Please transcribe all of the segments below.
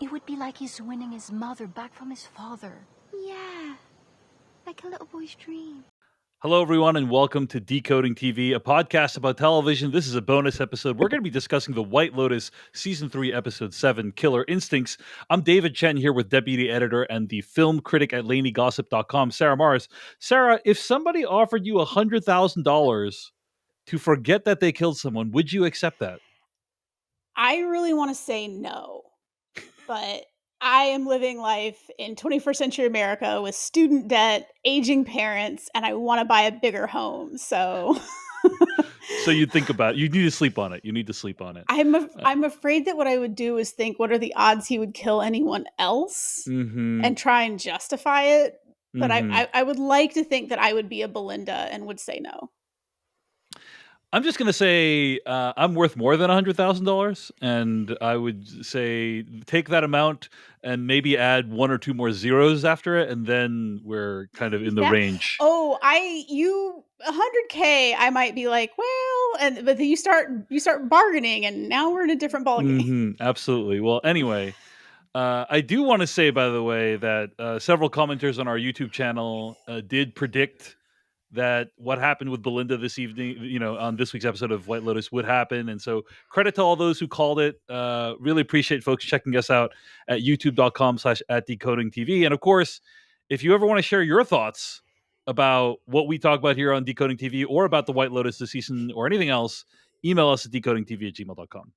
It would be like he's winning his mother back from his father. Yeah, like a little boy's dream. Hello, everyone, and welcome to Decoding TV, a podcast about television. This is a bonus episode. We're going to be discussing the White Lotus Season 3, Episode 7, Killer Instincts. I'm David Chen here with Deputy Editor and the film critic at LaneyGossip.com, Sarah Marrs. Sarah, if somebody offered you $100,000 to forget that they killed someone, would you accept that? I really want to say no, but I am living life in 21st century America with student debt, aging parents, and I want to buy a bigger home. So So you think about it. You need to sleep on it. You need to sleep on it. I'm afraid that what I would do is think, what are the odds he would kill anyone else and try and justify it. But I would like to think that I would be a Belinda and would say no. I'm just going to say I'm worth more than $100,000, and I would say take that amount and maybe add one or two more zeros after it, and then we're kind of in the range. Oh, 100K, I might be like, well, but then you start bargaining, and now we're in a different ballgame. Absolutely. Well, anyway, I do want to say, by the way, that several commenters on our YouTube channel did predict that what happened with Belinda this evening, on this week's episode of White Lotus would happen. And so credit to all those who called it. Really appreciate folks checking us out at youtube.com/@decodingtv. And of course, if you ever want to share your thoughts about what we talk about here on Decoding TV or about the White Lotus this season or anything else, email us at decodingtv@gmail.com.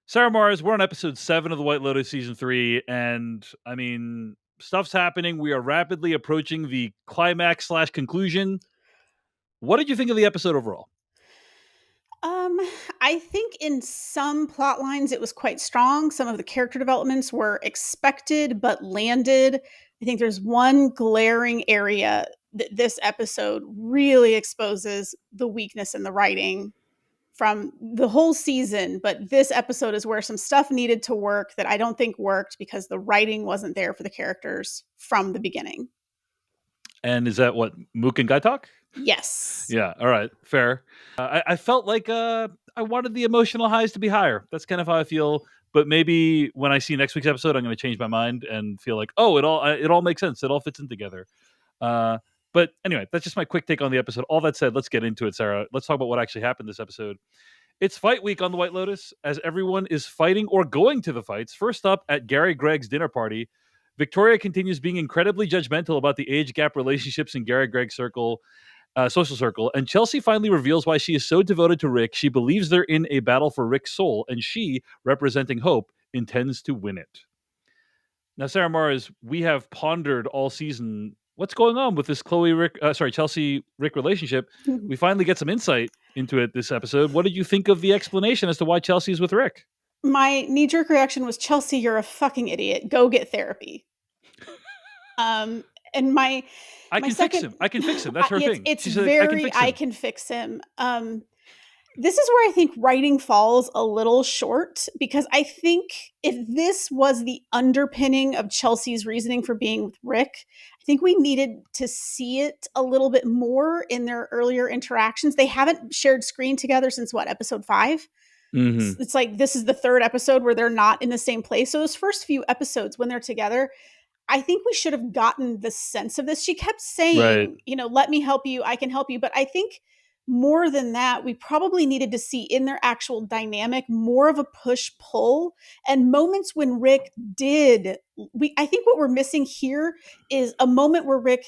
Sarah Marrs, we're on episode 7 of the White Lotus season 3. And I mean, stuff's happening. We are rapidly approaching the climax/conclusion. What did you think of the episode overall? I think in some plot lines it was quite strong. Some of the character developments were expected but landed. I think there's one glaring area that this episode really exposes the weakness in the writing from the whole season, but this episode is where some stuff needed to work that I don't think worked because the writing wasn't there for the characters from the beginning. And is that what, Mook and Guy talk? Yes. Yeah. All right. Fair. I felt like I wanted the emotional highs to be higher. That's kind of how I feel. But maybe when I see next week's episode, I'm going to change my mind and feel like, oh, it all makes sense. It all fits in together. But anyway, that's just my quick take on the episode. All that said, let's get into it, Sarah. Let's talk about what actually happened this episode. It's fight week on the White Lotus, as everyone is fighting or going to the fights. First up, at Gary Gregg's dinner party, Victoria continues being incredibly judgmental about the age gap relationships in Gary Gregg's social circle, and Chelsea finally reveals why she is so devoted to Rick. She believes they're in a battle for Rick's soul, and she, representing hope, intends to win it. Now, Sarah Marrs, we have pondered all season what's going on with this Chelsea Rick relationship. We finally get some insight into it this episode. What did you think of the explanation as to why Chelsea is with Rick? My knee-jerk reaction was, Chelsea, you're a fucking idiot. Go get therapy. And I can fix him. That's her thing. It's very, I can fix him. This is where I think writing falls a little short, because I think if this was the underpinning of Chelsea's reasoning for being with Rick, I think we needed to see it a little bit more in their earlier interactions. They haven't shared screen together since episode 5? Mm-hmm. It's like this is the 3rd episode where they're not in the same place. So those first few episodes when they're together, I think we should have gotten the sense of this. She kept saying, right, let me help you. I can help you. But I think more than that, we probably needed to see in their actual dynamic more of a push-pull and moments when Rick did. I think what we're missing here is a moment where Rick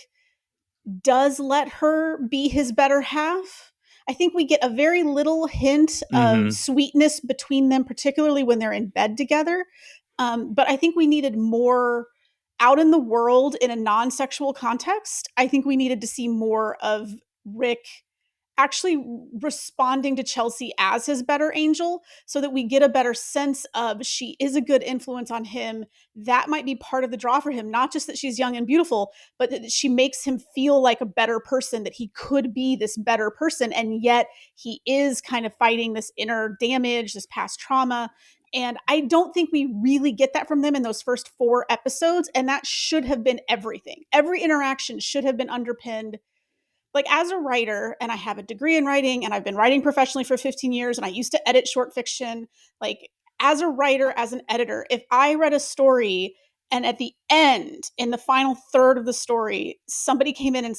does let her be his better half. I think we get a very little hint of sweetness between them, particularly when they're in bed together. But I think we needed more out in the world in a non-sexual context. I think we needed to see more of Rick actually responding to Chelsea as his better angel, so that we get a better sense of she is a good influence on him. That might be part of the draw for him, not just that she's young and beautiful, but that she makes him feel like a better person, that he could be this better person, and yet he is kind of fighting this inner damage, this past trauma. And I don't think we really get that from them in those first 4 episodes, and that should have been everything. Every interaction should have been underpinned. Like, as a writer, and I have a degree in writing, and I've been writing professionally for 15 years, and I used to edit short fiction, like, as a writer, as an editor, if I read a story and at the end, in the final third of the story, somebody came in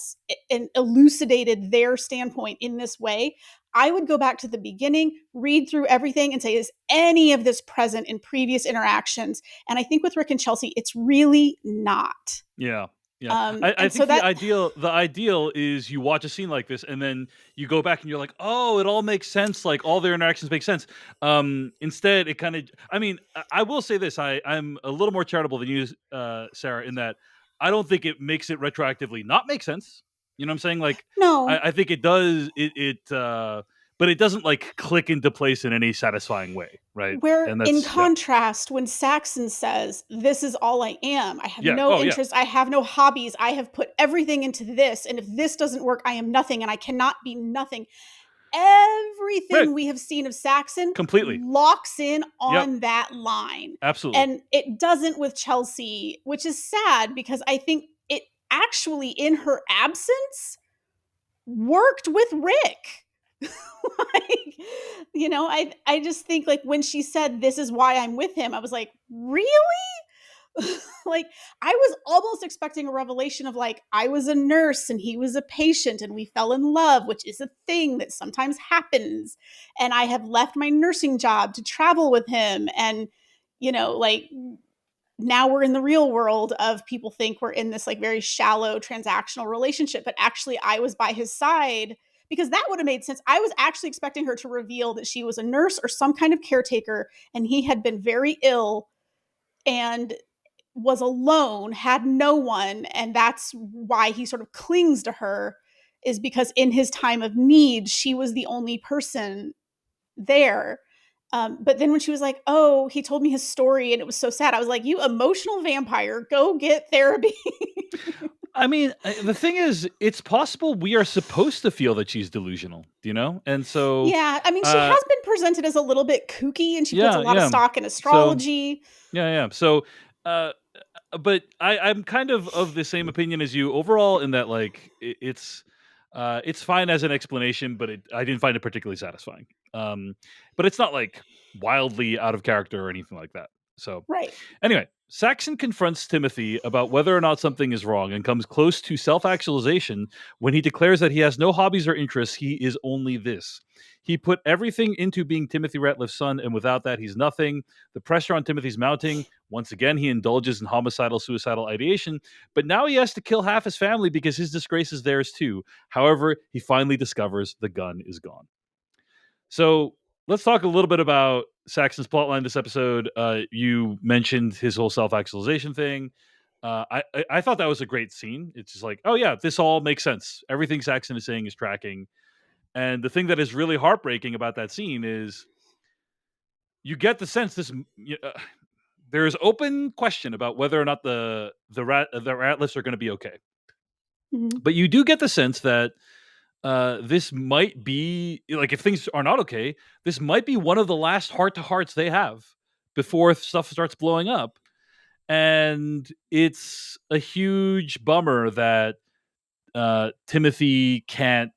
and elucidated their standpoint in this way, I would go back to the beginning, read through everything, and say, is any of this present in previous interactions? And I think with Rick and Chelsea, it's really not. Yeah. Yeah. I think the ideal is you watch a scene like this and then you go back and you're like, oh, it all makes sense. Like all their interactions make sense. Instead, it kind of, I mean, I will say this. I'm a little more charitable than you, Sarah, in that I don't think it makes it retroactively not make sense. You know what I'm saying? Like, No. I think it does. But it doesn't like click into place in any satisfying way, right? Where And in contrast, when Saxton says, this is all I am, I have no interest, I have no hobbies, I have put everything into this, and if this doesn't work, I am nothing, and I cannot be nothing. Everything we have seen of Saxton completely locks in on that line. Absolutely. And it doesn't with Chelsea, which is sad because I think it actually, in her absence, worked with Rick. Like, you know, I just think like when she said, this is why I'm with him, I was like, really? Like, I was almost expecting a revelation of like, I was a nurse and he was a patient and we fell in love, which is a thing that sometimes happens. And I have left my nursing job to travel with him. And, you know, like now we're in the real world of people think we're in this like very shallow transactional relationship, but actually I was by his side. Because that would have made sense. I was actually expecting her to reveal that she was a nurse or some kind of caretaker, and he had been very ill and was alone, had no one, and that's why he sort of clings to her, is because in his time of need, she was the only person there. But then when she was like, oh, he told me his story and it was so sad, I was like, you emotional vampire, go get therapy. I mean, the thing is, it's possible we are supposed to feel that she's delusional, you know? And so... Yeah, I mean, she has been presented as a little bit kooky, and she puts a lot of stock in astrology. So, but I'm kind of the same opinion as you overall in that, like, it's fine as an explanation, but I didn't find it particularly satisfying. But it's not, like, wildly out of character or anything like that. So, right. Anyway, Saxton confronts Timothy about whether or not something is wrong and comes close to self-actualization when he declares that he has no hobbies or interests, he is only this. He put everything into being Timothy Ratliff's son, and without that, he's nothing. The pressure on Timothy's mounting. Once again, he indulges in suicidal ideation, but now he has to kill half his family because his disgrace is theirs too. However, he finally discovers the gun is gone. So let's talk a little bit about Saxton's plotline this episode. You mentioned his whole self-actualization thing. I thought that was a great scene. It's just like, oh yeah, this all makes sense. Everything Saxton is saying is tracking. And the thing that is really heartbreaking about that scene is you get the sense there is open question about whether or not the Ratliffs are going to be okay. Mm-hmm. But you do get the sense that this might be, like, if things are not okay, this might be one of the last heart-to-hearts they have before stuff starts blowing up. And it's a huge bummer that Timothy can't,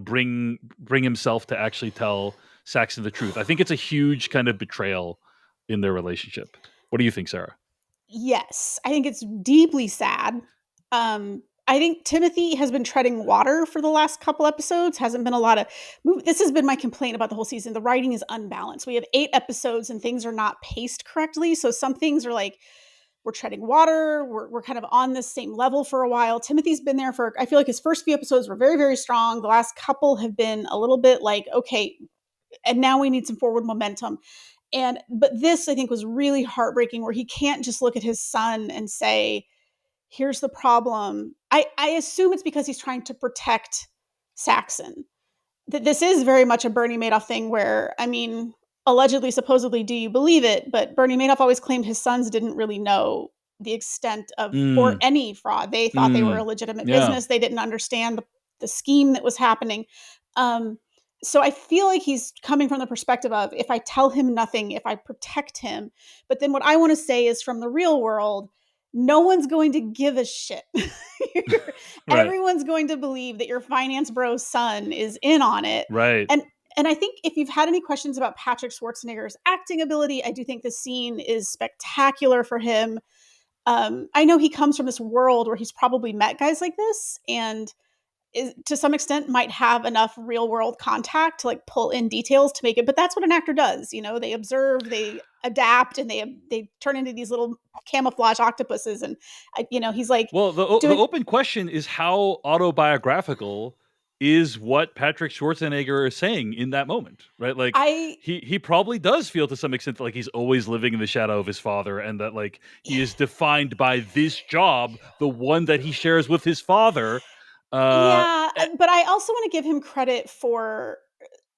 bring himself to actually tell Saxton the truth. I think it's a huge kind of betrayal in their relationship. What do you think, Sarah? Yes, I think it's deeply sad. I think Timothy has been treading water for the last couple episodes. Hasn't been a lot of this has been my complaint about the whole season. The writing is unbalanced. We have 8 episodes and things are not paced correctly. So some things are like, we're treading water. We're kind of on this same level for a while. Timothy's been there I feel like his first few episodes were very, very strong. The last couple have been a little bit like, okay, and now we need some forward momentum. But this, I think, was really heartbreaking, where he can't just look at his son and say, here's the problem. I assume it's because he's trying to protect Saxon. That this is very much a Bernie Madoff thing where, I mean, allegedly, supposedly, do you believe it? But Bernie Madoff always claimed his sons didn't really know the extent of or any fraud. They thought they were a legitimate business. They didn't understand the scheme that was happening. So I feel like he's coming from the perspective of, if I tell him nothing, if I protect him. But then what I want to say is, from the real world, no one's going to give a shit. Right. Everyone's going to believe that your finance bro's son is in on it. Right. And And I think if you've had any questions about Patrick Schwarzenegger's acting ability, I do think the scene is spectacular for him. I know he comes from this world where he's probably met guys like this, and to some extent might have enough real world contact to like pull in details to make it. But that's what an actor does. They observe, they adapt, and they turn into these little camouflage octopuses. And he's like, well, the open question is how autobiographical is what Patrick Schwarzenegger is saying in that moment, right? Like he probably does feel to some extent like he's always living in the shadow of his father, and that like he is defined by this job, the one that he shares with his father. But I also want to give him credit for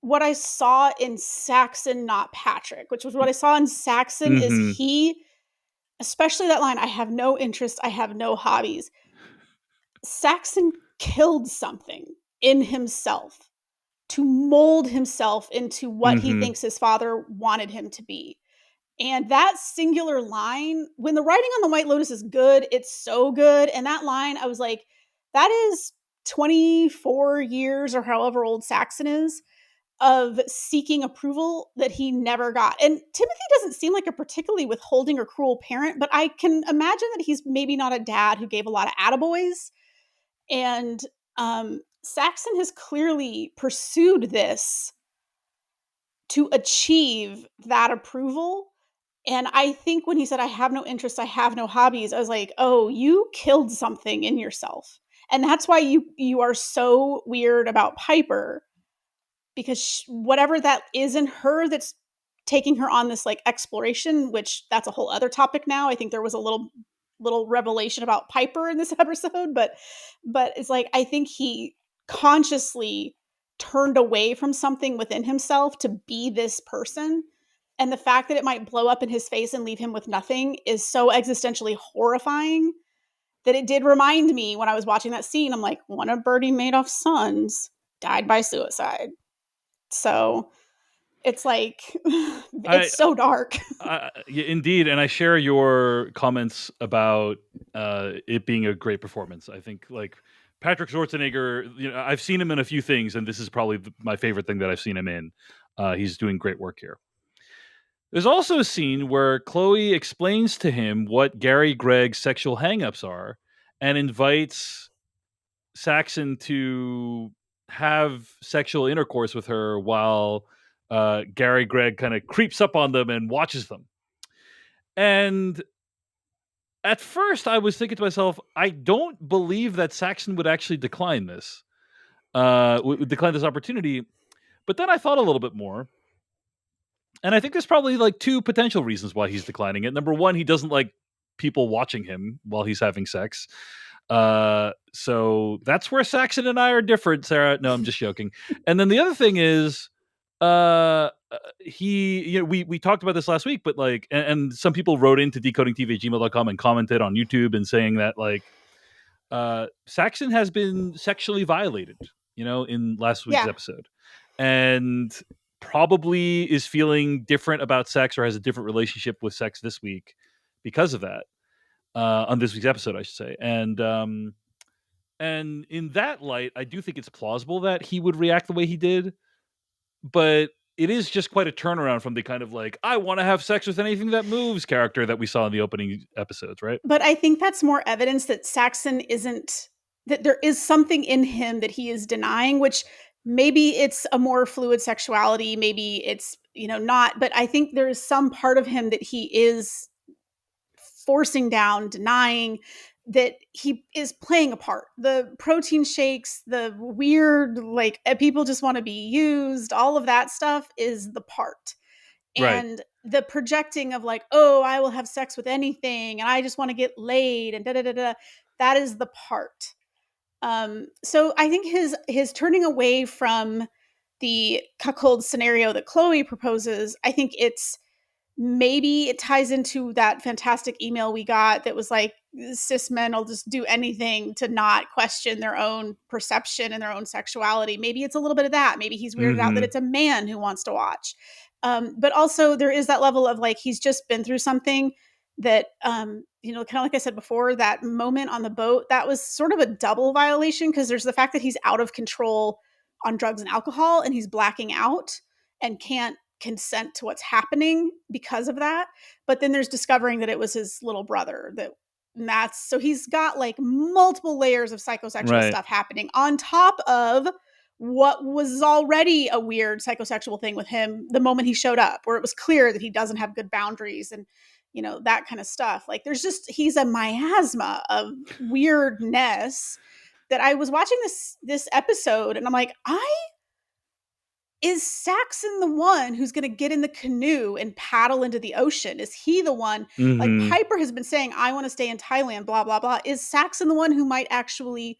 what I saw in Saxton, not Patrick, which was what I saw in Saxton is he, especially that line, I have no interest, I have no hobbies. Saxton killed something in himself to mold himself into what he thinks his father wanted him to be. And that singular line, when the writing on the White Lotus is good, it's so good. And that line, I was like, that is 24 years or however old Saxton is of seeking approval that he never got. And Timothy doesn't seem like a particularly withholding or cruel parent, but I can imagine that he's maybe not a dad who gave a lot of attaboys. And Saxton has clearly pursued this to achieve that approval. And I think when he said, I have no interests, I have no hobbies, I was like, oh, you killed something in yourself. And that's why you are so weird about Piper, because whatever that is in her that's taking her on this like exploration, which that's a whole other topic now. I think there was a little revelation about Piper in this episode, but it's like, I think he consciously turned away from something within himself to be this person. And the fact that it might blow up in his face and leave him with nothing is so existentially horrifying that it did remind me when I was watching that scene, I'm like, one of Bertie Madoff's sons died by suicide. So it's like, it's so dark. Yeah, indeed. And I share your comments about it being a great performance. I think like Patrick Schwarzenegger, I've seen him in a few things, and this is probably my favorite thing that I've seen him in. He's doing great work here. There's also a scene where Chloe explains to him what Gary Gregg's sexual hangups are and invites Saxton to have sexual intercourse with her while Gary Gregg kind of creeps up on them and watches them. And at first I was thinking to myself, I don't believe that Saxton would actually decline this, would decline this opportunity. But then I thought a little bit more. And I think there's probably like two potential reasons why he's declining it. Number one, he doesn't like people watching him while he's having sex. So that's where Saxton and I are different, Sarah. No, I'm just joking. And then the other thing is, we talked about this last week, but like, and some people wrote into decodingtv@gmail.com and commented on YouTube and saying that like, Saxton has been sexually violated, in last week's episode, and probably is feeling different about sex or has a different relationship with sex this week because of that, on this week's episode, I should say. And in that light, I do think it's plausible that he would react the way he did, but it is just quite a turnaround from the kind of like, I want to have sex with anything that moves character that we saw in the opening episodes, right? But I think that's more evidence that Saxton that there is something in him that he is denying, which maybe it's a more fluid sexuality, maybe it's, not, but I think there is some part of him that he is forcing down, denying, that he is playing a part. The protein shakes, the weird, like, people just want to be used, all of that stuff is the part. And the projecting of like, oh, I will have sex with anything and I just want to get laid and da-da-da-da, that is the part. So I think his turning away from the cuckold scenario that Chloe proposes, I think maybe it ties into that fantastic email we got that was like, cis men will just do anything to not question their own perception and their own sexuality. Maybe it's a little bit of that. Maybe he's weirded out that it's a man who wants to watch. But also there is that level of like, he's just been through something that, kind of like I said before, that moment on the boat, that was sort of a double violation, because there's the fact that he's out of control on drugs and alcohol, and he's blacking out and can't consent to what's happening because of that. But then there's discovering that it was his little brother so he's got like multiple layers of psychosexual stuff happening on top of what was already a weird psychosexual thing with him the moment he showed up, where it was clear that he doesn't have good boundaries and, that kind of stuff. Like he's a miasma of weirdness that I was watching this episode and I'm like, is Saxon the one who's going to get in the canoe and paddle into the ocean? Is he the one? Like Piper has been saying, I want to stay in Thailand, blah, blah, blah. Is Saxon the one who might actually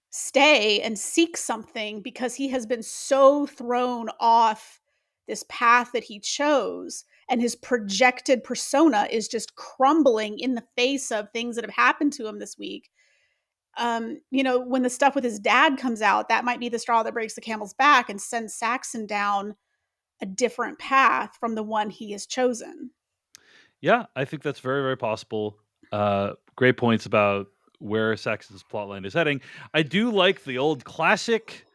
stay and seek something because he has been so thrown off this path that he chose, and his projected persona is just crumbling in the face of things that have happened to him this week? When the stuff with his dad comes out, that might be the straw that breaks the camel's back and sends Saxon down a different path from the one he has chosen. Yeah, I think that's very, very possible. Great points about where Saxon's plotline is heading. I do like the old classic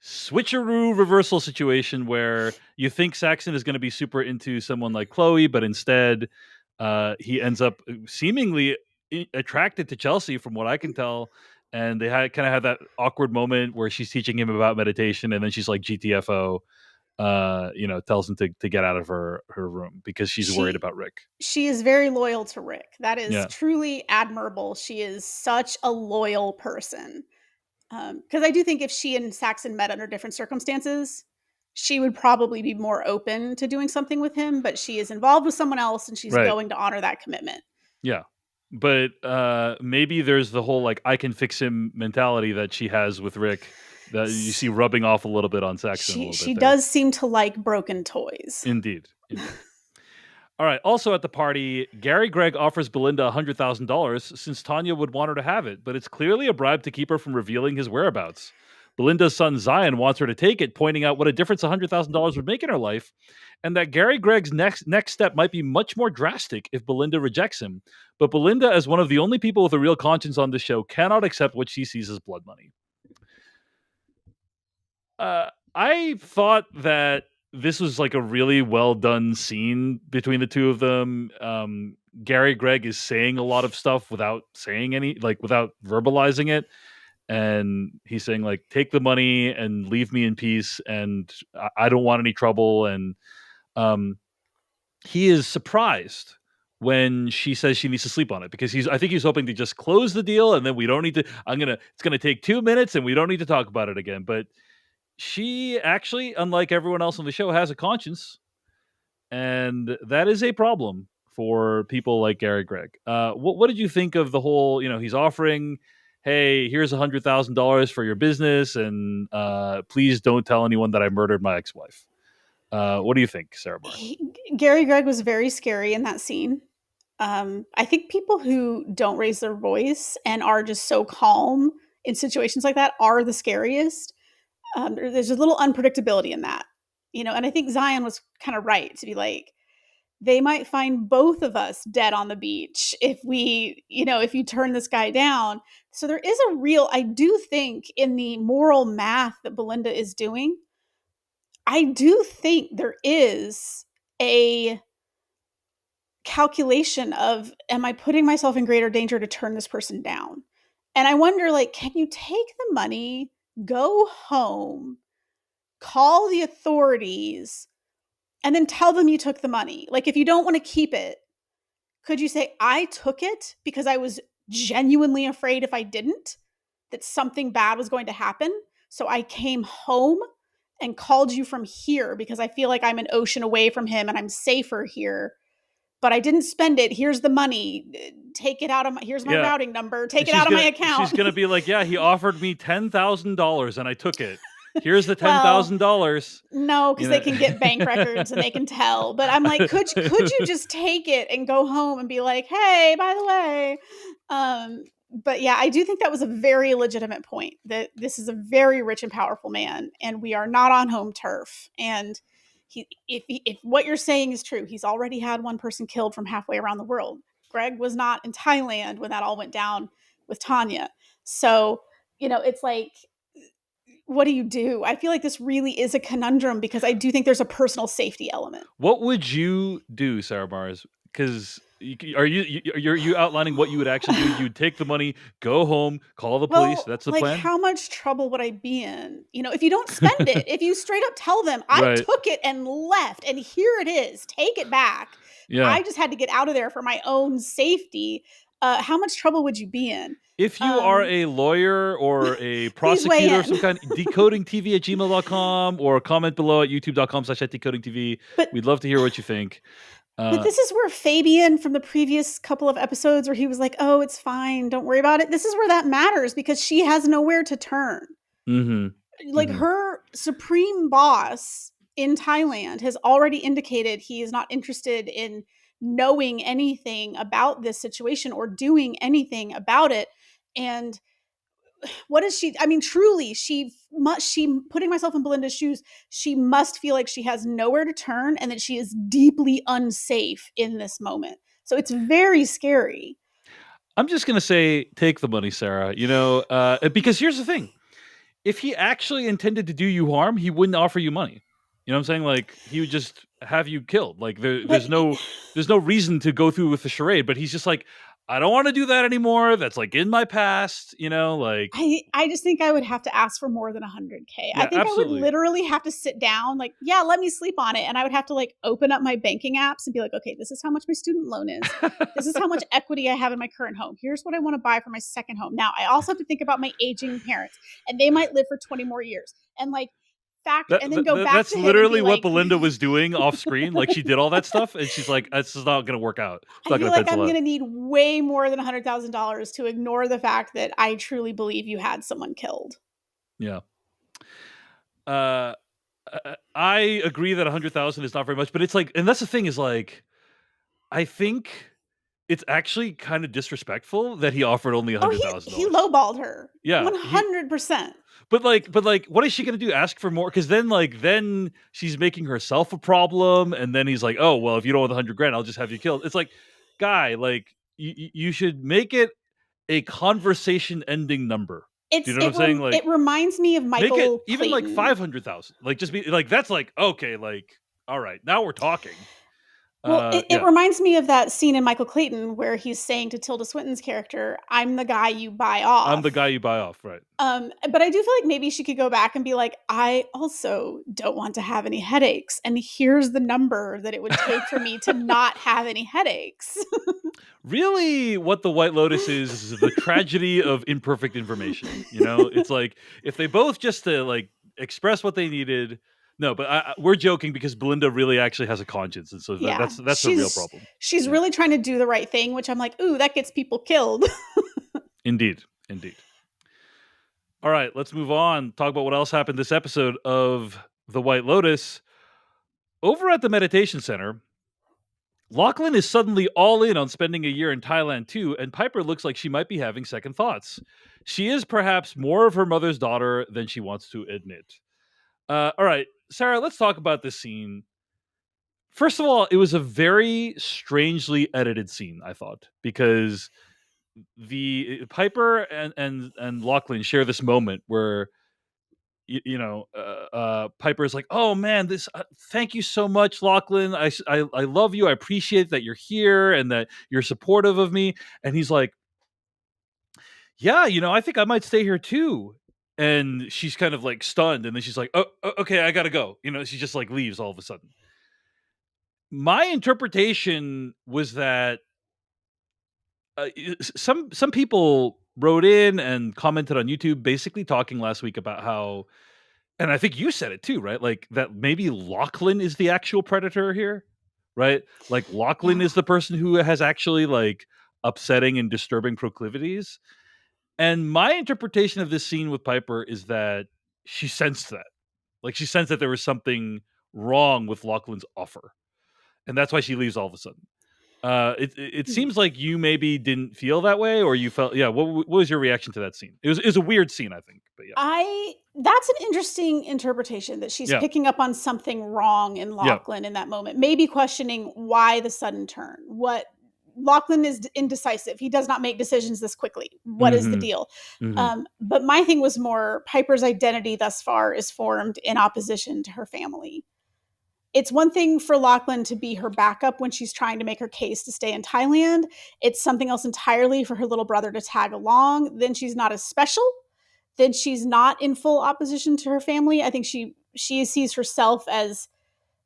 switcheroo reversal situation where you think Saxon is going to be super into someone like Chloe, but instead he ends up seemingly attracted to Chelsea, from what I can tell. And they kind of have that awkward moment where she's teaching him about meditation, and then she's like, GTFO, tells him to get out of her room because she's worried about Rick. She is very loyal to Rick. That is truly admirable. She is such a loyal person. Because I do think if she and Saxon met under different circumstances, she would probably be more open to doing something with him, but she is involved with someone else and she's going to honor that commitment. Yeah. But maybe there's the whole like I can fix him mentality that she has with Rick that you see rubbing off a little bit on Saxon. She does seem to like broken toys. Indeed. All right. Also at the party, Gary Gregg offers Belinda $100,000 since Tanya would want her to have it, but it's clearly a bribe to keep her from revealing his whereabouts. Belinda's son Zion wants her to take it, pointing out what a difference $100,000 would make in her life, and that Gary Gregg's next step might be much more drastic if Belinda rejects him. But Belinda, as one of the only people with a real conscience on the show, cannot accept what she sees as blood money. I thought that this was like a really well done scene between the two of them. Gary Gregg is saying a lot of stuff without saying without verbalizing it. And he's saying like, take the money and leave me in peace. And I don't want any trouble. And he is surprised when she says she needs to sleep on it because I think he's hoping to just close the deal. And then we don't need to, it's going to take 2 minutes and we don't need to talk about it again. But she actually, unlike everyone else on the show, has a conscience, and that is a problem for people like Gary Gregg. What did you think of the whole? He's offering, "Hey, here's $100,000 for your business, and please don't tell anyone that I murdered my ex-wife." What do you think, Sarah Marrs? Gary Gregg was very scary in that scene. I think people who don't raise their voice and are just so calm in situations like that are the scariest. There's a little unpredictability in that, and I think Zion was kind of right to be like, they might find both of us dead on the beach if if you turn this guy down. So there is I do think in the moral math that Belinda is doing, I do think there is a calculation of, am I putting myself in greater danger to turn this person down? And I wonder, like, can you take the money, go home, call the authorities, and then tell them you took the money? Like, if you don't want to keep it, could you say, I took it because I was genuinely afraid if I didn't, that something bad was going to happen? So I came home and called you from here because I feel like I'm an ocean away from him and I'm safer here. But I didn't spend it. Here's the money. Take it out of here's my routing number. Take it out of my account. She's going to be like, yeah, he offered me $10,000 and I took it. Here's the $10,000. No, because they can get bank records and they can tell. But I'm like, could you just take it and go home and be like, hey, by the way. But yeah, I do think that was a very legitimate point, that this is a very rich and powerful man and we are not on home turf. And if what you're saying is true, he's already had one person killed from halfway around the world. Greg was not in Thailand when that all went down with Tanya. So, it's like, what do you do? I feel like this really is a conundrum because I do think there's a personal safety element. What would you do, Sarah Marrs? Because are you outlining what you would actually do? You'd take the money, go home, call the police. Well, That's the like, plan. how much trouble would I be in? You know, if you don't spend it, if you straight up tell them, I Right. took it and left, and here it is, take it back. Yeah. I just had to get out of there for my own safety. How much trouble would you be in? If you are a lawyer or a Please weigh prosecutor of some in. kind, decodingtv@gmail.com or comment below at youtube.com/decodingtv. But We'd love to hear what you think. But this is where Fabian from the previous couple of episodes where he was like, oh, it's fine, don't worry about it. This is where that matters because she has nowhere to turn. Like her supreme boss in Thailand has already indicated he is not interested in knowing anything about this situation or doing anything about it. And what is she? I mean, truly, she putting myself in Belinda's shoes, she must feel like she has nowhere to turn and that she is deeply unsafe in this moment. So it's very scary. I'm just going to say, take the money, Sarah, because here's the thing. If he actually intended to do you harm, he wouldn't offer you money. You know what I'm saying? Like, he would just have you killed. Like, there's no reason to go through with the charade, but he's just like, I don't want to do that anymore. That's like in my past, like. I just think I would have to ask for more than 100K. Yeah, I think absolutely. I would literally have to sit down, like, yeah, let me sleep on it. And I would have to like open up my banking apps and be like, okay, this is how much my student loan is. This is how much equity I have in my current home. Here's what I want to buy for my second home. Now, I also have to think about my aging parents and they might live for 20 more years. And like, and then go back that's to him literally and be what like, Belinda was doing off screen. Like, she did all that stuff and she's like, this is not going to work out. It's I not feel going to like I'm pencil out. going to need way more than $100,000 to ignore the fact that I truly believe you had someone killed. Yeah. I agree that 100,000 is not very much, but it's like, and that's the thing is like, I think it's actually kind of disrespectful that he offered only $100,000. He lowballed her. Yeah, 100%. But like, what is she gonna do? Ask for more? Because then she's making herself a problem, and then he's like, oh well, if you don't want $100,000, I'll just have you killed. It's like, guy, like you should make it a conversation-ending number. Do you know what I'm saying? Like, it reminds me of Michael make it Clayton. even like 500,000. Like, just be like, that's like, okay, like, all right, now we're talking. Well, it reminds me of that scene in Michael Clayton where he's saying to Tilda Swinton's character, I'm the guy you buy off. I'm the guy you buy off, right? But I do feel like maybe she could go back and be like, I also don't want to have any headaches. And here's the number that it would take for me to not have any headaches. Really, what the White Lotus is the tragedy of imperfect information. It's like, if they both just like express what they needed. No, but we're joking because Belinda really actually has a conscience, and so that's the real problem. She's really trying to do the right thing, which I'm like, ooh, that gets people killed. Indeed. All right, let's move on. Talk about what else happened this episode of The White Lotus. Over at the meditation center, Lachlan is suddenly all in on spending a year in Thailand too, and Piper looks like she might be having second thoughts. She is perhaps more of her mother's daughter than she wants to admit. All right, Sarah, let's talk about this scene. First of all, it was a very strangely edited scene, I thought, because the Piper and Lachlan share this moment where Piper is like, "Oh man, this thank you so much, Lachlan. I love you. I appreciate that you're here and that you're supportive of me." And he's like, "Yeah, I think I might stay here too." And she's kind of like stunned, and then she's like, "Oh, okay, I gotta go." She just like leaves all of a sudden. My interpretation was that some people wrote in and commented on YouTube, basically talking last week about how, and I think you said it too, right? Like that maybe Lachlan is the actual predator here, right? Like Lachlan is the person who has actually like upsetting and disturbing proclivities. And my interpretation of this scene with Piper is that she sensed that. Like she sensed that there was something wrong with Lachlan's offer. And that's why she leaves all of a sudden. It seems like you maybe didn't feel that way, or you felt, what was your reaction to that scene? It was a weird scene, I think. But that's an interesting interpretation that she's picking up on something wrong in Lachlan in that moment. Maybe questioning why the sudden turn. What Lachlan is indecisive. He does not make decisions this quickly. What is the deal? But my thing was more Piper's identity thus far is formed in opposition to her family. It's one thing for Lachlan to be her backup when she's trying to make her case to stay in Thailand. It's something else entirely for her little brother to tag along. Then she's not as special. Then she's not in full opposition to her family. I think she sees herself as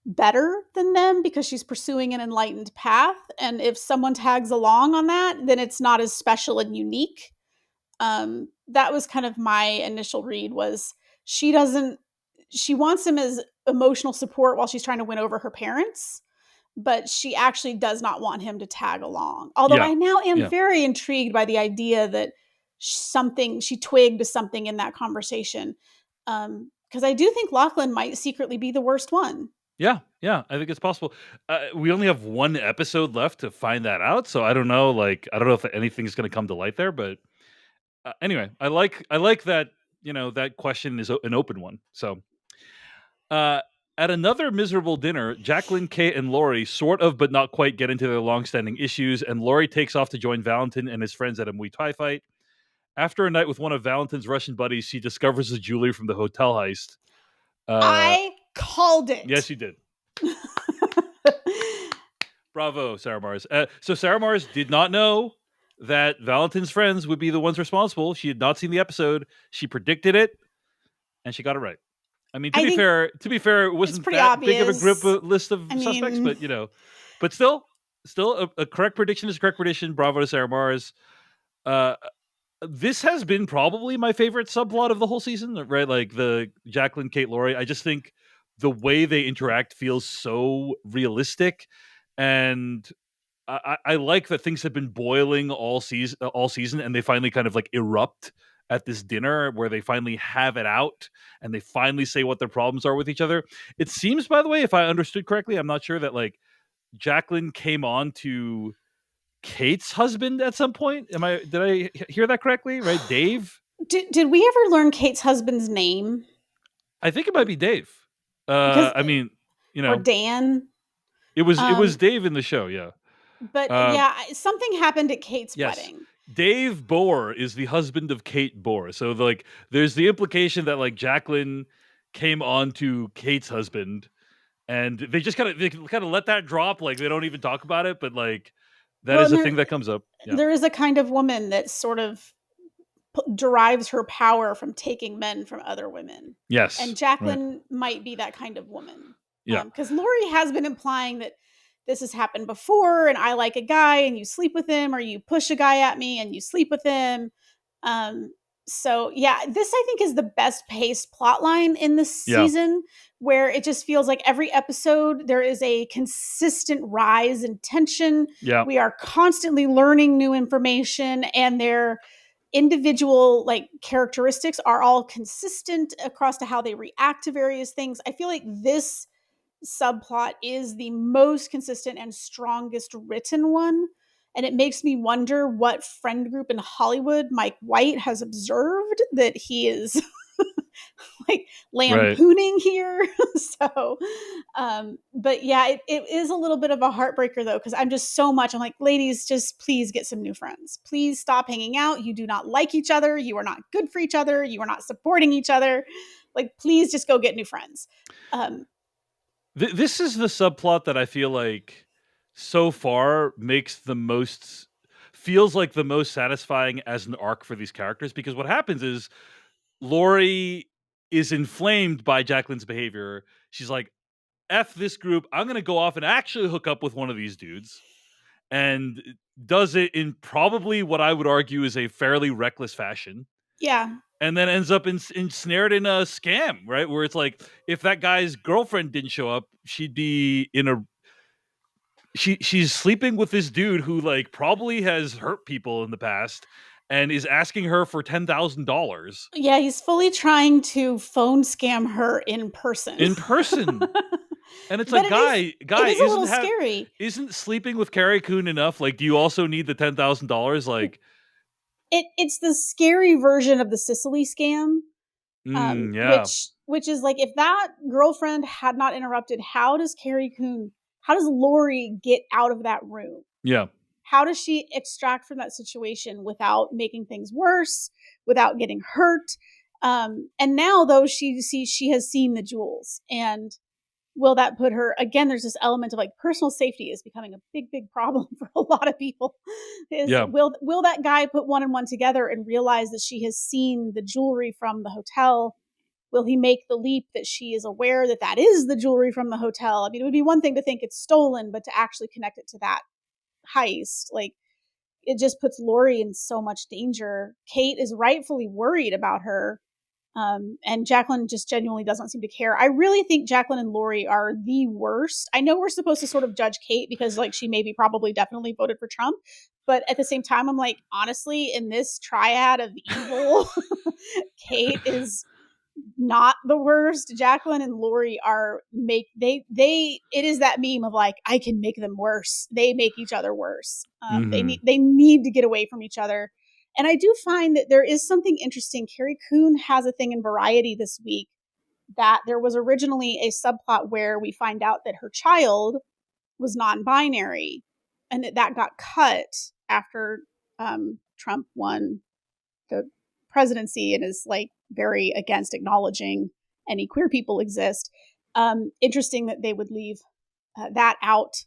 better than them because she's pursuing an enlightened path. And if someone tags along on that, then it's not as special and unique. That was kind of my initial read was she wants him as emotional support while she's trying to win over her parents, but she actually does not want him to tag along. Although I now am very intrigued by the idea that she twigged something in that conversation. Because I do think Lachlan might secretly be the worst one. Yeah, I think it's possible. We only have one episode left to find that out, so I don't know. Like, I don't know if anything's going to come to light there, but anyway, I like that. That question is an open one. So, at another miserable dinner, Jacqueline, Kate, and Lori sort of, but not quite, get into their long-standing issues, and Lori takes off to join Valentin and his friends at a Muay Thai fight. After a night with one of Valentin's Russian buddies, she discovers the jewelry from the hotel heist. I called it. Yes, you did. Bravo, Sarah Marrs. So Sarah Marrs did not know that Valentin's friends would be the ones responsible. She had not seen the episode. She predicted it, and she got it right. I mean, to be fair, it wasn't that obvious. Big of a list of suspects, but but still a correct prediction is a correct prediction. Bravo to Sarah Marrs. This has been probably my favorite subplot of the whole season, right? Like the Jacqueline, Kate, Lori. I just think the way they interact feels so realistic, and I like that things have been boiling all season, and they finally kind of like erupt at this dinner where they finally have it out and they finally say what their problems are with each other. It seems, by the way, if I understood correctly, I'm not sure, that like Jacqueline came on to Kate's husband at some point. Did I hear that correctly? Right, Dave? Did we ever learn Kate's husband's name? I think it might be Dave. I mean, or Dan. It was Dave in the show, yeah. But something happened at Kate's wedding. Dave Bohr is the husband of Kate Bohr. So like there's the implication that like Jacqueline came on to Kate's husband, and they just kind of let that drop, like they don't even talk about it, but like that is a thing that comes up. Yeah. There is a kind of woman that sort of derives her power from taking men from other women. Yes. And Jacqueline might be that kind of woman. Yeah. Because Lori has been implying that this has happened before, and I like a guy and you sleep with him, or you push a guy at me and you sleep with him. So yeah, this I think is the best paced plot line in this season, where it just feels like every episode there is a consistent rise in tension. Yeah. We are constantly learning new information, and their individual like characteristics are all consistent across to how they react to various things. I feel like this subplot is the most consistent and strongest written one, and it makes me wonder what friend group in Hollywood Mike White has observed that he is like lampooning here. So but yeah, it is a little bit of a heartbreaker though, because I'm like, ladies, just please get some new friends. Please stop hanging out. You do not like each other. You are not good for each other. You are not supporting each other. Like, please just go get new friends. This is the subplot that I feel like so far feels like the most satisfying as an arc for these characters, because what happens is Lori is inflamed by Jacqueline's behavior. She's like, F this group, I'm going to go off and actually hook up with one of these dudes, and does it in probably what I would argue is a fairly reckless fashion. Yeah. And then ends up ensnared in a scam, right? Where it's like, if that guy's girlfriend didn't show up, she'd be she's sleeping with this dude who like probably has hurt people in the past and is asking her for $10,000. Yeah, he's fully trying to phone scam her in person. And it's like, guy, it is a little scary. Isn't sleeping with Carrie Coon enough? Like, do you also need the $10,000? Like, it's the scary version of the Sicily scam. Which is like, if that girlfriend had not interrupted, how does Lori get out of that room? Yeah. How does she extract from that situation without making things worse, without getting hurt? And now, though, she has seen the jewels, and will that put her, again, there's this element of like personal safety is becoming a big problem for a lot of people. Yeah. Will that guy put one and one together and realize that she has seen the jewelry from the hotel? Will he make the leap that she is aware that that is the jewelry from the hotel? I mean, it would be one thing to think it's stolen, but to actually connect it to that heist, like, it just puts Lori in so much danger. Kate is rightfully worried about her. And Jacqueline just genuinely doesn't seem to care. I really think Jacqueline and Lori are the worst. I know we're supposed to sort of judge Kate because like she maybe probably definitely voted for Trump. But at the same time, I'm like, honestly, in this triad of evil, Kate is not the worst. Jacqueline and Lori are it is that meme of like, I can make them worse. They make each other worse. They need to get away from each other. And I do find that there is something interesting. Carrie Coon has a thing in Variety this week that there was originally a subplot where we find out that her child was non-binary, and that got cut after Trump won the presidency and is like very against acknowledging any queer people exist. Interesting that they would leave that out,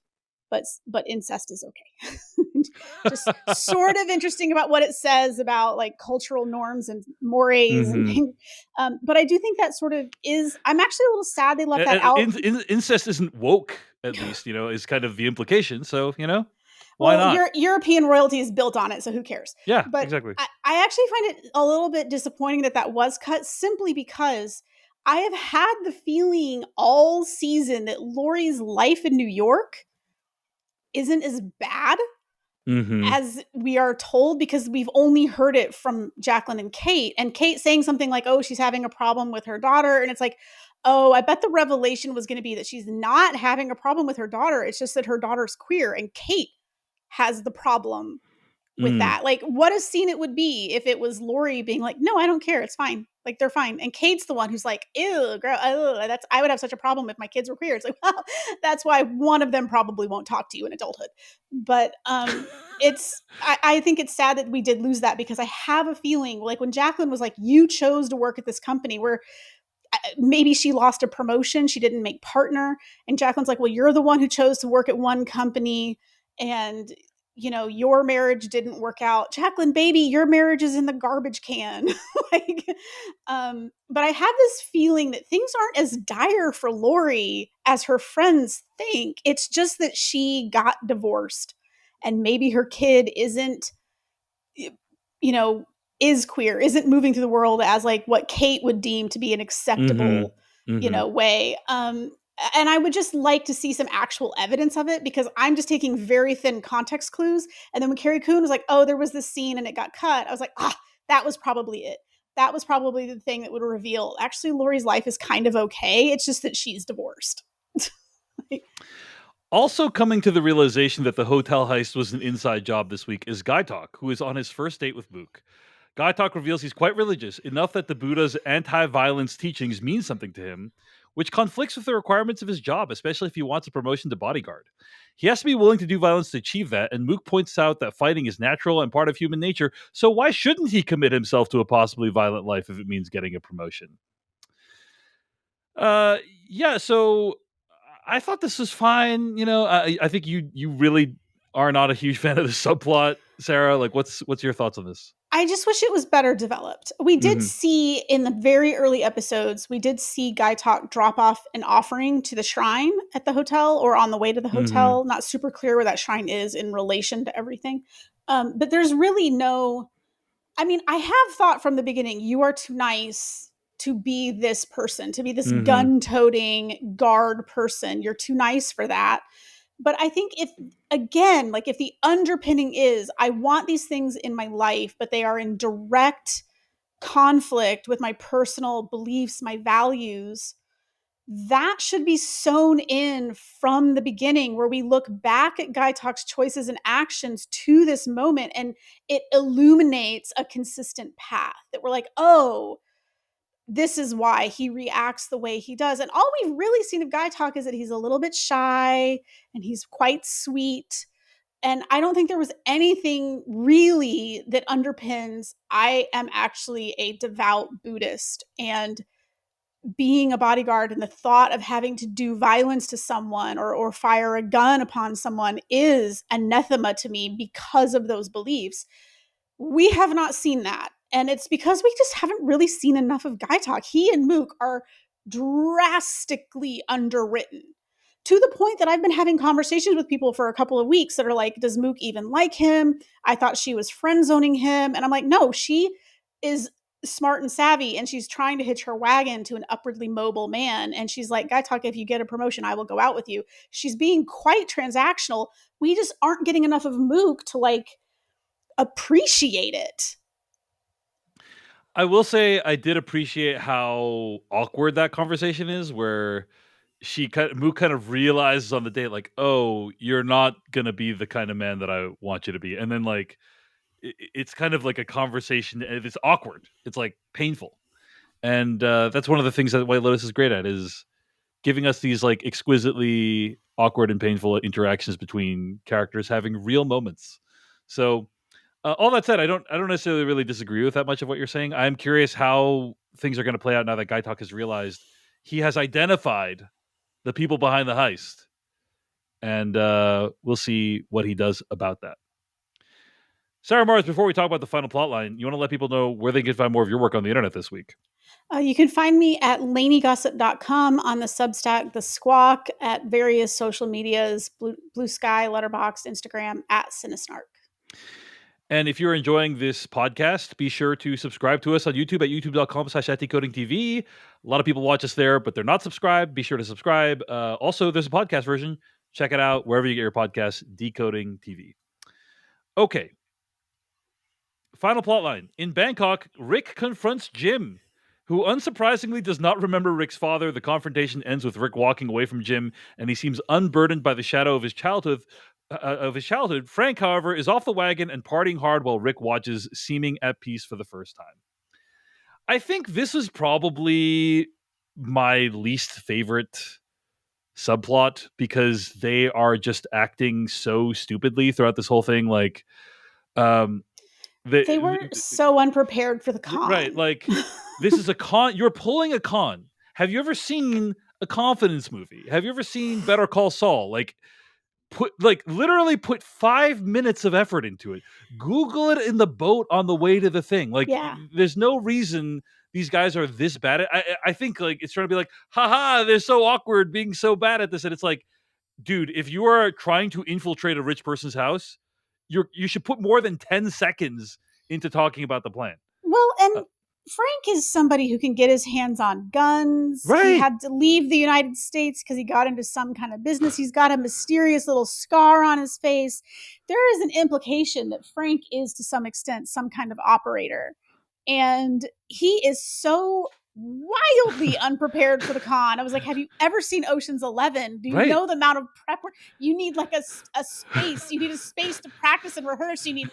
but incest is okay. Just sort of interesting about what it says about like cultural norms and mores and things. But I do think that sort of is, I'm actually a little sad they left that out. Incest isn't woke, at least, is kind of the implication. So, why not? European royalty is built on it, so who cares? Yeah, but exactly. I actually find it a little bit disappointing that was cut, simply because I have had the feeling all season that Lori's life in New York isn't as bad as we are told, because we've only heard it from Jacqueline and Kate saying something like, oh, she's having a problem with her daughter. And it's like, oh, I bet the revelation was going to be that she's not having a problem with her daughter. It's just that her daughter's queer and Kate has the problem with that. Like, what a scene it would be if it was Lori being like, no, I don't care. It's fine. Like, they're fine. And Kate's the one who's like, ew, girl, I would have such a problem if my kids were queer. It's like, well, that's why one of them probably won't talk to you in adulthood. But I think it's sad that we did lose that, because I have a feeling like when Jacqueline was like, you chose to work at this company where maybe she lost a promotion, she didn't make partner. And Jacqueline's like, well, you're the one who chose to work at one company, and your marriage didn't work out. Jacqueline, baby, your marriage is in the garbage can. But I have this feeling that things aren't as dire for Lori as her friends think. It's just that she got divorced, and maybe her kid isn't, is queer, isn't moving through the world as like what Kate would deem to be an acceptable, way. And I would just like to see some actual evidence of it, because I'm just taking very thin context clues. And then when Carrie Coon was like, oh, there was this scene and it got cut, I was like, that was probably it. That was probably the thing that would reveal, actually, Lori's life is kind of okay. It's just that she's divorced. Also coming to the realization that the hotel heist was an inside job this week is Guy Talk, who is on his first date with Mook. Guy Talk reveals he's quite religious, enough that the Buddha's anti-violence teachings mean something to him, which conflicts with the requirements of his job, especially if he wants a promotion to bodyguard. He has to be willing to do violence to achieve that, and Mook points out that fighting is natural and part of human nature, so why shouldn't he commit himself to a possibly violent life if it means getting a promotion? So I thought this was fine. I think you really are not a huge fan of the subplot, Sarah. Like, what's your thoughts on this? I just wish it was better developed. We did see in the very early episodes, we did see Guy Talk drop off an offering to the shrine at the hotel or on the way to the hotel. Not super clear where that shrine is in relation to everything. But there's really no, I mean, I have thought from the beginning, you are too nice to be this person, to be this gun-toting guard person. You're too nice for that. But I think if the underpinning is, I want these things in my life, but they are in direct conflict with my personal beliefs, my values, that should be sewn in from the beginning, where we look back at Guy Talk's choices and actions to this moment, and it illuminates a consistent path that we're like, oh, this is why he reacts the way he does. And all we've really seen of Guy Talk is that he's a little bit shy and he's quite sweet. And I don't think there was anything really that underpins, I am actually a devout Buddhist, and being a bodyguard and the thought of having to do violence to someone or fire a gun upon someone is anathema to me because of those beliefs. We have not seen that. And it's because we just haven't really seen enough of Guy Talk. He and Mook are drastically underwritten to the point that I've been having conversations with people for a couple of weeks that are like, does Mook even like him? I thought she was friend zoning him. And I'm like, no, she is smart and savvy, and she's trying to hitch her wagon to an upwardly mobile man. And she's like, Guy Talk, if you get a promotion, I will go out with you. She's being quite transactional. We just aren't getting enough of Mook to like appreciate it. I will say I did appreciate how awkward that conversation is, where Mook kind of realizes on the date, like, oh, you're not gonna be the kind of man that I want you to be. And then like it's kind of like a conversation, and it's awkward. It's like painful. And that's one of the things that White Lotus is great at, is giving us these like exquisitely awkward and painful interactions between characters having real moments. So all that said, I don't necessarily really disagree with that much of what you're saying. I'm curious how things are going to play out now that Guy Talk has realized he has identified the people behind the heist, and we'll see what he does about that. Sarah Marrs, before we talk about the final plot line, you want to let people know where they can find more of your work on the internet this week? You can find me at laneygossip.com, on the Substack, The Squawk, at various social medias, Blue Sky, Letterboxd, Instagram, at Cinesnark. And if you're enjoying this podcast, be sure to subscribe to us on YouTube at youtube.com/atdecodingtv. A lot of people watch us there, but they're not subscribed. Be sure to subscribe. Also, there's a podcast version. Check it out wherever you get your podcasts, Decoding TV. Okay. Final plotline. In Bangkok, Rick confronts Jim, who unsurprisingly does not remember Rick's father. The confrontation ends with Rick walking away from Jim, and he seems unburdened by the shadow of his childhood. Frank, however, is off the wagon and partying hard while Rick watches, seeming at peace for the first time. I think this is probably my least favorite subplot, because they are just acting so stupidly throughout this whole thing. Like, they were so unprepared for the con. Right, like, this is a con. You're pulling a con. Have you ever seen a confidence movie? Have you ever seen Better Call Saul? Literally put 5 minutes of effort into it. Google it in the boat on the way to the thing. Like, there's no reason these guys are this bad at. I think like it's trying to be like, haha, they're so awkward being so bad at this. And it's like, dude, if you are trying to infiltrate a rich person's house, you should put more than 10 seconds into talking about the plan. Well, and Frank is somebody who can get his hands on guns. Right. He had to leave the United States because he got into some kind of business. He's got a mysterious little scar on his face. There is an implication that Frank is, to some extent, some kind of operator. And he is so wildly unprepared for the con. I was like, have you ever seen Ocean's 11? Do you know the amount of prep work? You need like a space. You need a space to practice and rehearse. You need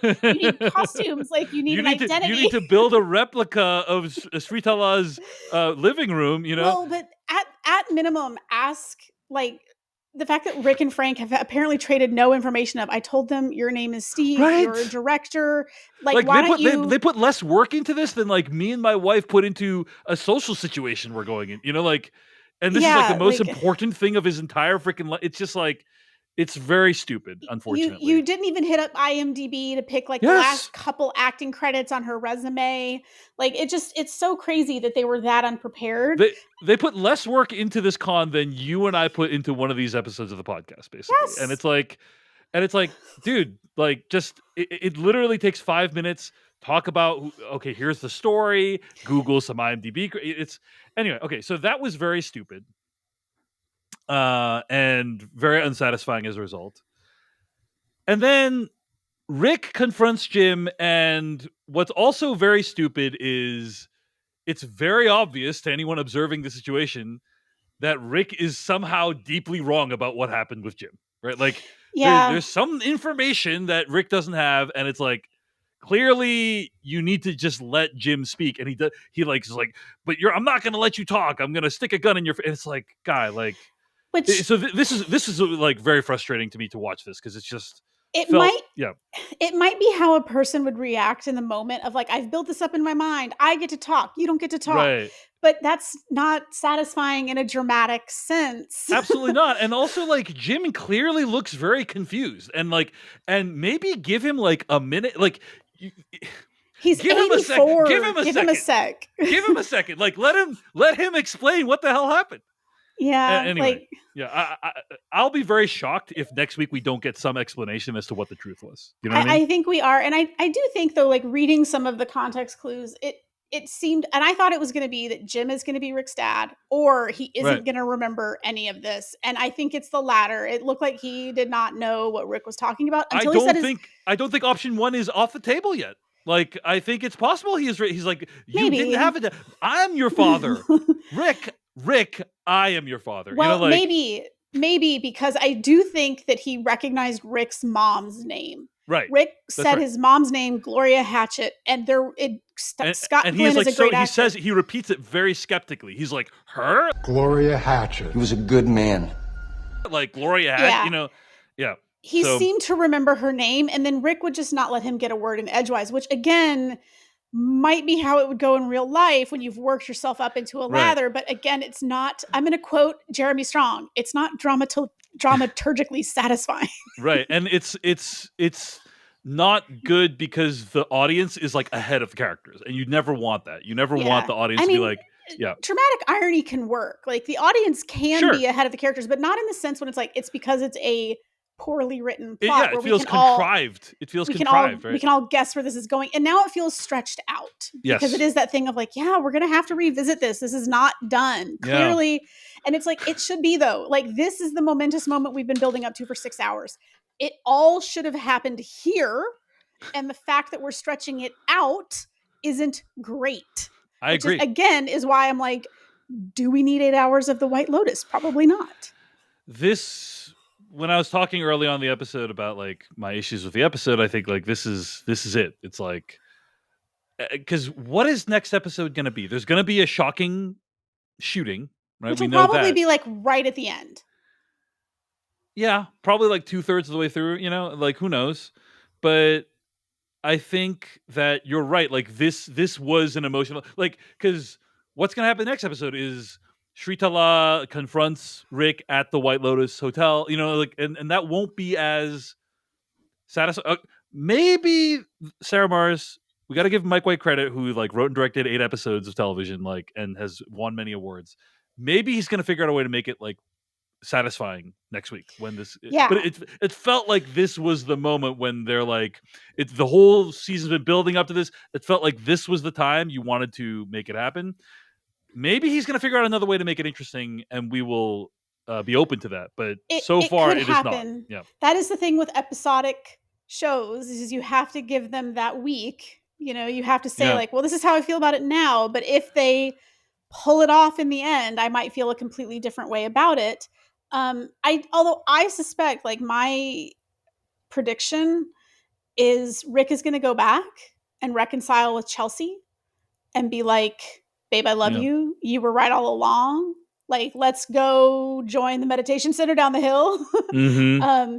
costumes. Like you need an identity. You need to build a replica of Sritala's living room, you know? Well, but at minimum, ask, like, the fact that Rick and Frank have apparently traded no information of, I told them your name is Steve, you're a director. Like why don't you... They put less work into this than like me and my wife put into a social situation we're going in, you know, like, and this is like the most important thing of his entire freaking life. It's just like, it's very stupid, unfortunately. You didn't even hit up IMDb to pick like the last couple acting credits on her resume. Like it's so crazy that they were that unprepared. They put less work into this con than you and I put into one of these episodes of the podcast, basically. Yes. And it's like, dude, like just, it literally takes 5 minutes. Talk about, okay, here's the story. Google some IMDb. Anyway. Okay. So that was very stupid. And very unsatisfying as a result. And then Rick confronts Jim, and what's also very stupid is it's very obvious to anyone observing the situation that Rick is somehow deeply wrong about what happened with Jim, right? Like, there's some information that Rick doesn't have, and it's like, clearly you need to just let Jim speak. And he like is like, but I'm not going to let you talk. I'm going to stick a gun in your face. And it's like, guy, like, so this is like very frustrating to me to watch this, because it's just it felt, might yeah, it might be how a person would react in the moment of like, I've built this up in my mind. I get to talk. You don't get to talk. right. But that's not satisfying in a dramatic sense. Absolutely not. And also, like, Jim clearly looks very confused, and like, and maybe give him like a minute, like, He's give him 84. a second. Give him a Give second. him a sec. Give him a second. Like, let him explain what the hell happened. Yeah. Anyway, Like, yeah, I'll be very shocked if next week we don't get some explanation as to what the truth was. You know what I mean? I think we are. And I do think, though, like reading some of the context clues, it seemed, and I thought it was going to be that Jim is going to be Rick's dad, or he isn't Right. going to remember any of this. And I think it's the latter. It looked like he did not know what Rick was talking about until he said I don't think option 1 is off the table yet. Like, I think it's possible he's like, you Maybe. didn't have it. I'm your father. Rick, I am your father. Well, you know, like, maybe because I do think that he recognized Rick's mom's name. right. Rick That's said right. his mom's name, Gloria Hatchett, and Scott and Glenn he's like, is a great so actor. he says, he repeats it very skeptically. He's like, her? Gloria Hatchett. He was a good man. Like, Gloria had, Yeah. you know, yeah. He So- seemed to remember her name, and then Rick would just not let him get a word in edgewise, which again might be how it would go in real life when you've worked yourself up into a lather. But again, it's not, I'm going to quote Jeremy Strong, it's not dramaturgically satisfying. Right. And it's not good because the audience is like ahead of the characters, and you never want that. You never want the audience to be like, yeah. Dramatic irony can work. Like the audience can Sure. be ahead of the characters, but not in the sense when it's like, it's because it's a poorly written plot. It feels contrived. It feels contrived, right? We can all guess where this is going. And now it feels stretched out. Yes. Because it is that thing of like, yeah, we're going to have to revisit this. This is not done. Yeah. Clearly. And it's like, it should be though. Like this is the momentous moment we've been building up to for 6 hours. It all should have happened here. And the fact that we're stretching it out isn't great. I agree. Again, is why I'm like, do we need 8 hours of the White Lotus? Probably not. When I was talking early on the episode about like my issues with the episode, I think like this is it. It's like, because what is next episode going to be? There's going to be a shocking shooting, right? Which We will know probably that. be like right at the end. Yeah, probably like 2/3 of the way through, you know, like who knows? But I think that you're right. Like this was an emotional, like, because what's going to happen next episode is Shritala confronts Rick at the White Lotus Hotel, you know, like, and that won't be as satisfying. Maybe Sarah Marrs, we got to give Mike White credit, who like wrote and directed 8 episodes of television, like, and has won many awards. Maybe he's going to figure out a way to make it like satisfying next week when this. Yeah. But it felt like this was the moment when they're like, it's the whole season's been building up to this. It felt like this was the time you wanted to make it happen. Maybe he's going to figure out another way to make it interesting, and we will be open to that. But so far, it is not. Yeah, that is the thing with episodic shows: is you have to give them that week. You know, you have to say like, "Well, this is how I feel about it now." But if they pull it off in the end, I might feel a completely different way about it. Although I suspect, like my prediction is Rick is going to go back and reconcile with Chelsea and be like, babe, I love you. You were right all along. Like, let's go join the meditation center down the hill. Mm-hmm.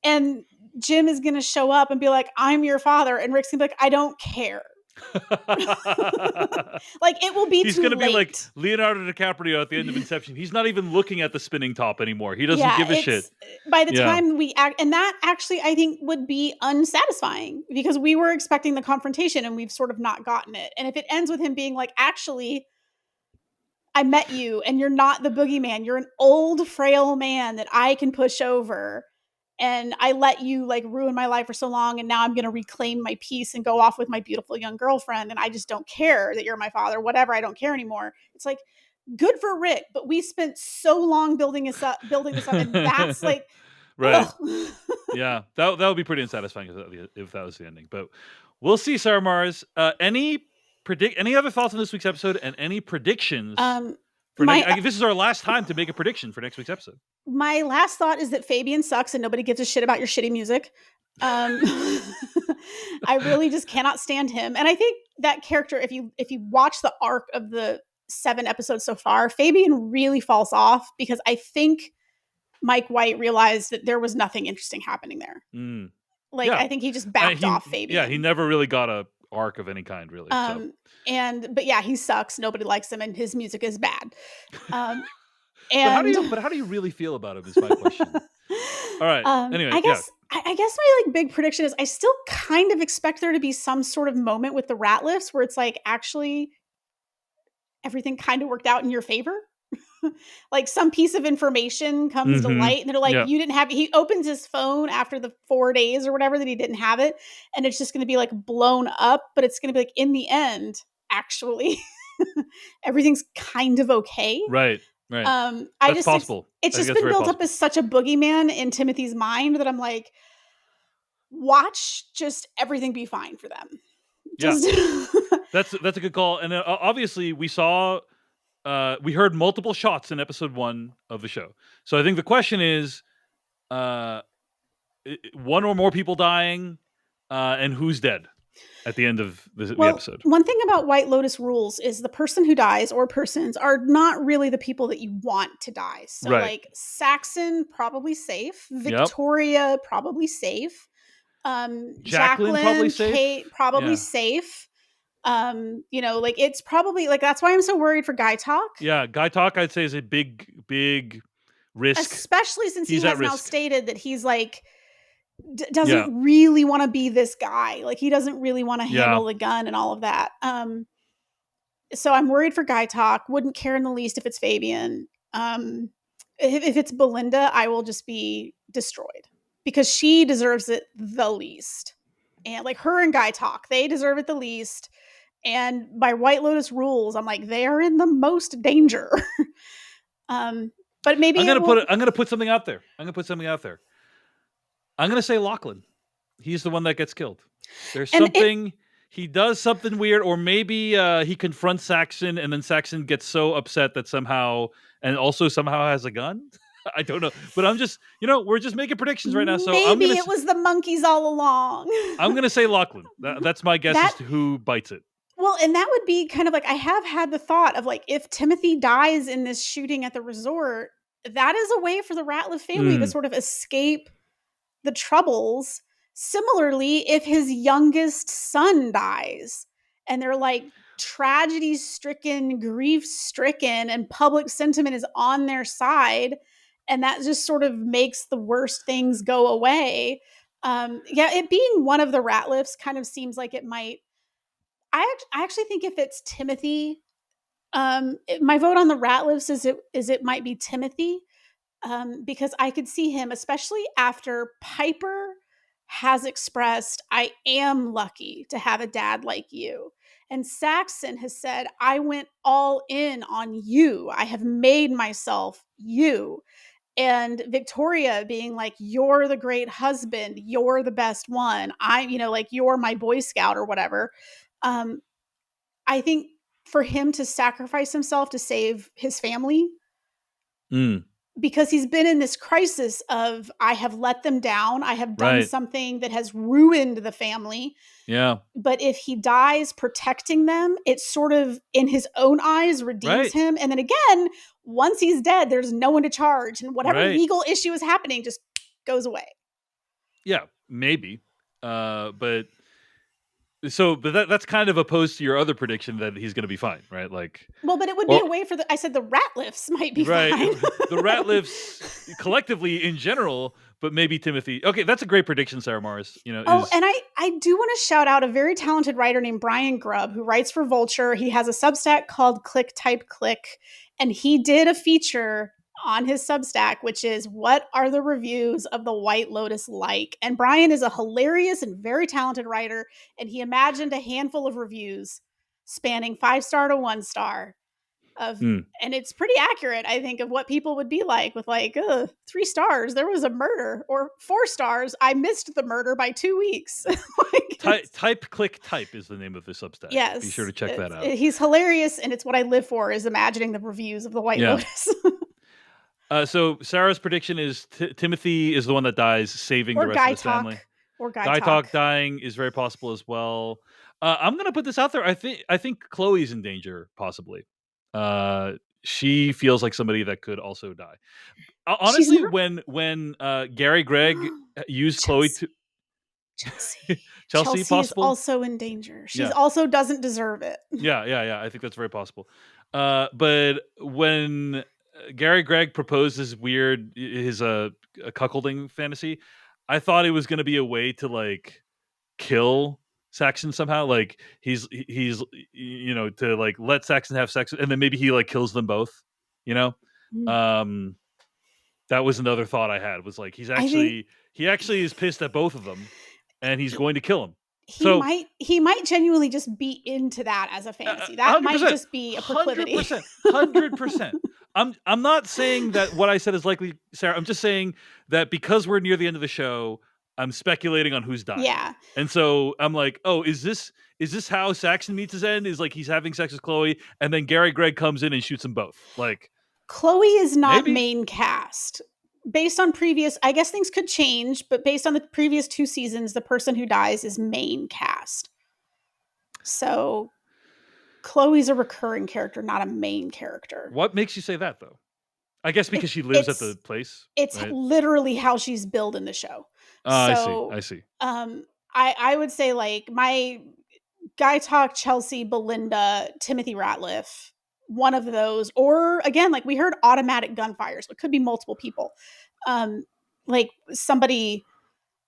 And Jim is going to show up and be like, I'm your father. And Rick's going to be like, I don't care. Like, it will be He's going to be like Leonardo DiCaprio at the end of Inception. He's not even looking at the spinning top anymore. He doesn't give a shit. By the time we act, and that actually I think would be unsatisfying because we were expecting the confrontation and we've sort of not gotten it. And if it ends with him being like, actually, I met you and you're not the boogeyman. You're an old, frail man that I can push over. And I let you like ruin my life for so long. And now I'm going to reclaim my peace and go off with my beautiful young girlfriend. And I just don't care that you're my father, whatever. I don't care anymore. It's like, good for Rick, but we spent so long building this up. And that's like, right. Yeah. That would be pretty unsatisfying if that was the ending, but we'll see. Sarah Marrs, any other thoughts on this week's episode and any predictions? This is our last time to make a prediction for next week's episode. My last thought is that Fabian sucks and nobody gives a shit about your shitty music. I really just cannot stand him. And I think that character, if you watch the arc of the 7 episodes so far, Fabian really falls off because I think Mike White realized that there was nothing interesting happening there. Like, Yeah. I think he just backed off Fabian. Yeah, he never really got a arc of any kind, really. So. But yeah, he sucks. Nobody likes him, and his music is bad. But how And do you really feel about him? Is my question. All right. Anyway, I guess my like big prediction is I still kind of expect there to be some sort of moment with the Ratliffs where it's like actually everything kind of worked out in your favor. Like some piece of information comes to light and they're like, you didn't have it. He opens his phone after the 4 days or whatever that he didn't have it. And it's just going to be like blown up, but it's going to be like in the end, actually, everything's kind of okay. Right. That's possible. It's just been built up as such a boogeyman in Timothy's mind that I'm like, watch just everything be fine for them. Just that's a good call. And obviously we saw, we heard multiple shots in episode 1 of the show. So I think the question is, one or more people dying, and who's dead at the end of the episode. One thing about White Lotus rules is the person who dies or persons are not really the people that you want to die. So like Saxon, probably safe. Victoria, probably safe. Jacqueline, probably safe. Kate, probably safe. You know, like it's probably like that's why I'm so worried for Guy Talk. Yeah, Guy Talk I'd say is a big risk, especially since he has now stated that he's like doesn't really want to be this guy. Like he doesn't really want to handle the gun and all of that. So I'm worried for Guy Talk. Wouldn't care in the least if it's Fabian. If it's Belinda, I will just be destroyed because she deserves it the least. And like her and Guy Talk, they deserve it the least. And by White Lotus rules, I'm like, they are in the most danger. But maybe I'm gonna put something out there. I'm gonna say Lachlan. He's the one that gets killed. There's something he does something weird, or maybe he confronts Saxon, and then Saxon gets so upset that somehow has a gun. I don't know, but I'm just, we're just making predictions right now. So maybe it was the monkeys all along. I'm going to say Lachlan. That's my guess as to who bites it. Well, and that would be kind of like, I have had the thought of like, if Timothy dies in this shooting at the resort, that is a way for the Ratliff family to sort of escape the troubles. Similarly, if his youngest son dies and they're like tragedy stricken, grief stricken, and public sentiment is on their side, and that just sort of makes the worst things go away. It being one of the Ratliffs kind of seems like it might. I actually think if it's Timothy, my vote on the Ratliffs is it might be Timothy, because I could see him, especially after Piper has expressed, I am lucky to have a dad like you. And Saxon has said, I went all in on you. I have made myself you. And Victoria being like, you're the great husband. You're the best one. Like you're my Boy Scout or whatever. I think for him to sacrifice himself to save his family, because he's been in this crisis of, I have let them down. I have done something that has ruined the family. Yeah. But if he dies protecting them, it sort of, in his own eyes, redeems him. And then again, once he's dead, there's no one to charge. And whatever legal issue is happening just goes away. Yeah, maybe. But that's kind of opposed to your other prediction that he's going to be fine, right? Like, well, but it would be a way for I said the Ratliffs might be fine. The Ratliffs collectively in general, but maybe Timothy. Okay, that's a great prediction, Sarah Marrs. And I do want to shout out a very talented writer named Brian Grubb, who writes for Vulture. He has a Substack called Click Type Click, and he did a feature on his Substack, which is, what are the reviews of the White Lotus like? And Brian is a hilarious and very talented writer, and he imagined a handful of reviews spanning 5-star to 1-star and it's pretty accurate, I think, of what people would be like with like 3 stars, there was a murder, or 4 stars, I missed the murder by 2 weeks. Type Click Type is the name of this Substack. Yes, be sure to check that out. He's hilarious, and it's what I live for, is imagining the reviews of the White Lotus. So Sarah's prediction is Timothy is the one that dies, saving the rest of his family. Or Guy Talk dying is very possible as well. I'm going to put this out there. I think Chloe's in danger, possibly. She feels like somebody that could also die. Honestly, when Gary Gregg used Chloe to Chelsea. Chelsea is possible? also in danger. She's also doesn't deserve it. Yeah. I think that's very possible. But when Gary Gregg proposed his a cuckolding fantasy, I thought it was going to be a way to like kill Saxton somehow. Like he's to like let Saxton have sex, and then maybe he like kills them both. Mm. That was another thought I had. Was like he actually is pissed at both of them, and he's going to kill him. He might genuinely just be into that as a fantasy. That might just be a proclivity. 100%. I'm not saying that what I said is likely, Sarah. I'm just saying that because we're near the end of the show, I'm speculating on who's dying. Yeah. And so I'm like, oh, is this how Saxton meets his end? Is like he's having sex with Chloe, and then Gary Gregg comes in and shoots them both. Like Chloe is not main cast. Based on previous, I guess things could change, but based on the previous 2 seasons, the person who dies is main cast. So Chloe's a recurring character, not a main character. What makes you say that, though? I guess because she lives at the place. It's right? literally how she's billed in the show. I see. I would say like my Guy Talk, Chelsea, Belinda, Timothy Ratliff, one of those, or again, like we heard automatic gunfire, so it could be multiple people. Like somebody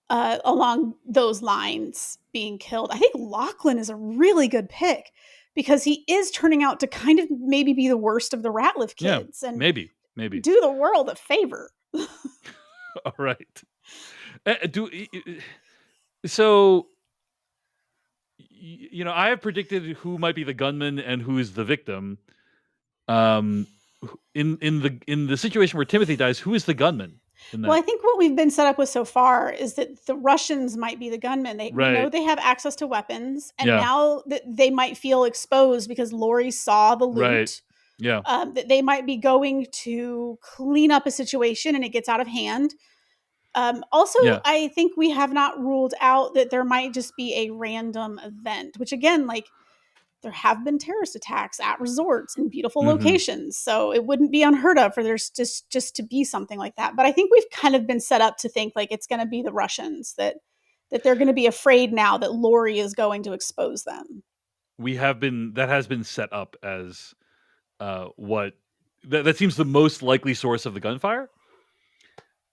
along those lines being killed. I think Lachlan is a really good pick because he is turning out to kind of maybe be the worst of the Ratliff kids. Yeah, and maybe do the world a favor. All right. So I have predicted who might be the gunman and who is the victim. In the situation where Timothy dies, who is the gunman? Well, I think what we've been set up with so far is that the Russians might be the gunmen. We know they have access to weapons, and now that they might feel exposed because Lori saw the loot. Right. Yeah. That they might be going to clean up a situation and it gets out of hand. I think we have not ruled out that there might just be a random event, which again, like there have been terrorist attacks at resorts in beautiful locations. So it wouldn't be unheard of for there's just to be something like that. But I think we've kind of been set up to think like it's going to be the Russians, that they're going to be afraid now that Lori is going to expose them. That has been set up as that seems the most likely source of the gunfire.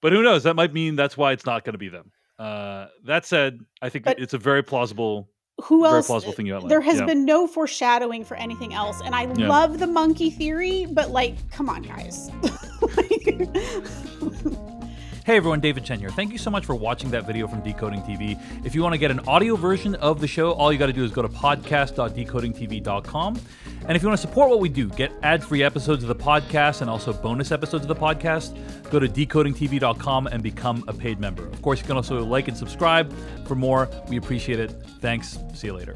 But who knows? That might mean that's why it's not going to be them. That said, I think it's a very plausible thing you outlined. There has been no foreshadowing for anything else. And I love the monkey theory, but like, come on, guys. Hey everyone, David Chen here. Thank you so much for watching that video from Decoding TV. If you want to get an audio version of the show, all you got to do is go to podcast.decodingtv.com. And if you want to support what we do, get ad-free episodes of the podcast and also bonus episodes of the podcast, go to decodingtv.com and become a paid member. Of course, you can also like and subscribe for more. We appreciate it. Thanks. See you later.